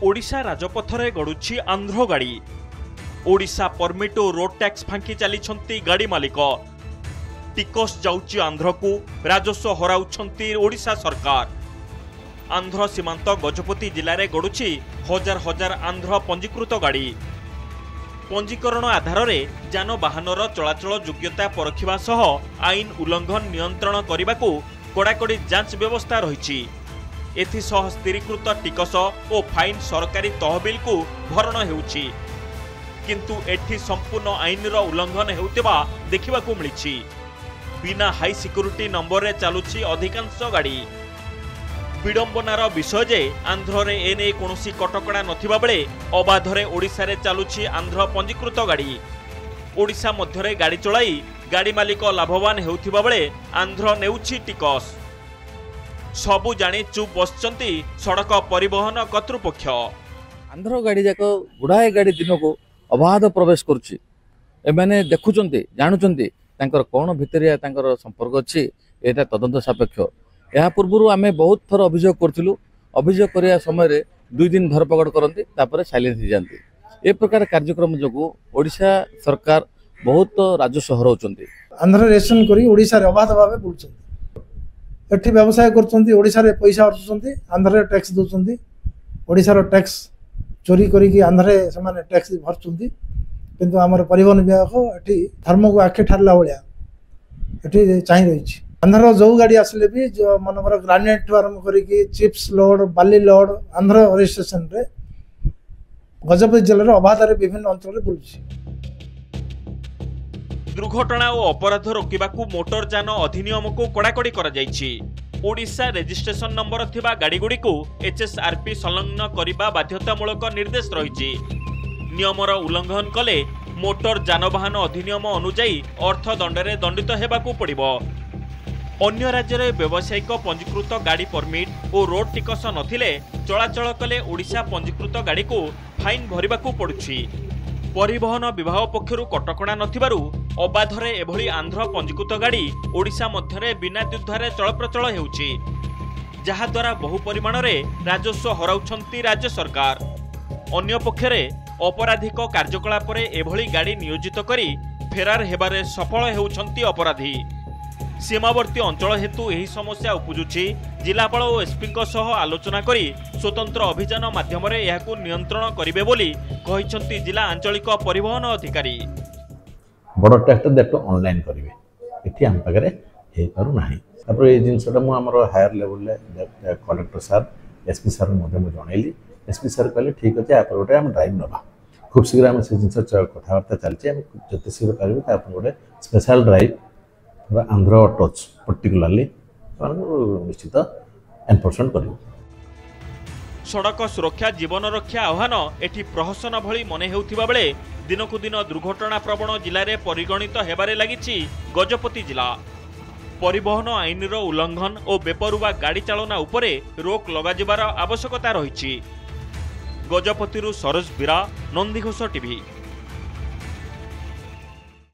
ओडिशा राजपथरे गड़ुछि आंध्र गाड़ी। ओडिशा परमिट और road tax फांकी चली गाड़ी मालिक। टिकस जाउछि आंध्र को, राजस्व हराउछंती ओडिशा सरकार। आंध्र सीमांत गजपति जिले में गड़ुछि हजार हजार आंध्र पंजीकृत गाड़ी। पंजीकरण आधार में जानवाहनर चलाचल योग्यता परखिबा सह आईन उल्लंघन नियंत्रण करने को कड़ाकड़ी जांच व्यवस्था रही। एथिसह स्थिरीकृत टिकस और फाइन सरकारी तहबिल को भरण हेउछि, किंतु एठी संपूर्ण आईनर उल्लंघन हेउतिबा देखिबाकू मिलिछि। बिना हाई सिक्योरिटी नंबर रे चालुछि अधिकांश गाड़ी। विडंबनार विषय जे आंध्र रे एने कोनोसी कटकड़ा नथिबा बेले अबाधरे ओडिशा रे चालुछि आंध्र पंजीकृत गाड़ी। ओडिशा मध्यरे गाड़ी चलाई गाड़ी मालिक लाभवान हेउथिबा बेले आंध्र नेउछि टिकस। सबु जानी चुप बसचंती सड़क परिवहन कर्तृपक्ष। आंध्र गाड़ी जाक गुड़ाए गाड़ी दिन को अबाध प्रवेश करुच्ची। एमाने देखुचंती जानुचंती तांकर कौन भितरिया तांकर संपर्क अच्छी एटा तदंत सापेक्ष। या पूर्व आम बहुत थर अभियोग करूँ। अभियोग करने समय 2 दिन धरपकड़ करती तापर साइलेंस हो जाती। ए प्रकार कार्यक्रम जो ओडिशा सरकार बहुत राजस्व हराउछंती। आंध्र रेशन करी ओडिशा रे अबाध भाव बुलुछंती। एठी व्यवसाय करछंती, ओडिशा रे पैसा अर्जुछंती, आंध्र रे टैक्स दोछंती। ओडिशा रो टैक्स चोरी करी कि आंध्र रे समान टैक्स भरछंती। किंतु हमर परिवहन विभाग एठी धर्म को आखे ठारला भलिया एठी चाहि रहिछि। आंध्र जो गाड़ी आसले भी जो मनकर ग्रानाइट आरंभ करी चिप्स लोड बाली लोड आंध्र रजिस्ट्रेशन रे गजपति जिले रे अबाध रे विभिन्न अंचल रे बुलुछि। दुर्घटना और अपराध रोकवाकू मोटर यान अधिनियम को कड़ाकड़ी करा जायछि। ओडिशा रजिस्ट्रेशन नंबर थिबा गाड़ी गुडी को एचएसआरपी संलग्न करबा बाध्यतामूलक निर्देश रहिछि। नियमर उल्लंघन कले मोटर यानवाहन अधिनियम अनुଯାयी अर्थदंड रे दंडित हेबाकू पड़िबो। अन्य राज्य रे व्यावसायिक पंजीकृत गाड़ी परमिट और रोड टिकस नथिले चलाचल कले ओडिशा पंजीकृत गाड़ी को फाइन भरिबाकू पड़ुछि। परिवहन विभाग पक्षरु कटकणा नथिबारु अबाधरे एभली आंध्र पंजीकृत गाड़ी ओडिशा मध्यरे बिना द्विधारे चलप्रचल हेउछि, जहा द्वारा बहु परिमाण रे राजस्व हराउछंती राज्य सरकार। अन्य पक्षरे अपराधिक कार्यकलाप रे एभली गाड़ी नियोजित करी फेरार हेबारे सफल हेउछंती अपराधी। सीमावर्ती अंचल हेतु एही समस्या उपजुछि। जिलापाल और एसपी सह आलोचना करी स्वतंत्र अभियान माध्यम यहाकू नियंत्रण करिवे बोली कहिसंती जिला आंचलिक परिवहन अधिकारी। बड़ ट्रैक्टर देखो ऑनलाइन करिवे एठी हम पाखरे हे पारु नाही। तापर ए जिनसटा मु हमर हायर लेवल ले कलेक्टर सर एसपी सर मध्ये मु जणैली। एसपी सर कहले ठीक अछि आप गोटे हम ड्राइव नबा। खूब शीघ्र हम से जिनस कथावार्ता चलछि। हम जते शीघ्र पारिबे ता अपन गोटे special drive Andhra touch particularly निश्चित एनफोर्समेंट करियो। सड़क सुरक्षा जीवन रक्षा आह्वान एठी प्रहसन भली मने हेउथिबा बेले दिनकु दिन दुर्घटना प्रवण जिले में परिगणित हेबारे लागिछि गजपति जिला। परिवहन आईनर उल्लंघन और बेपरुवा गाड़ी चालना उपरे रोक लगाजिबार आवश्यकता रहिछि। गजपतिरु सरोज बिरा, नंदीघोष टीवी।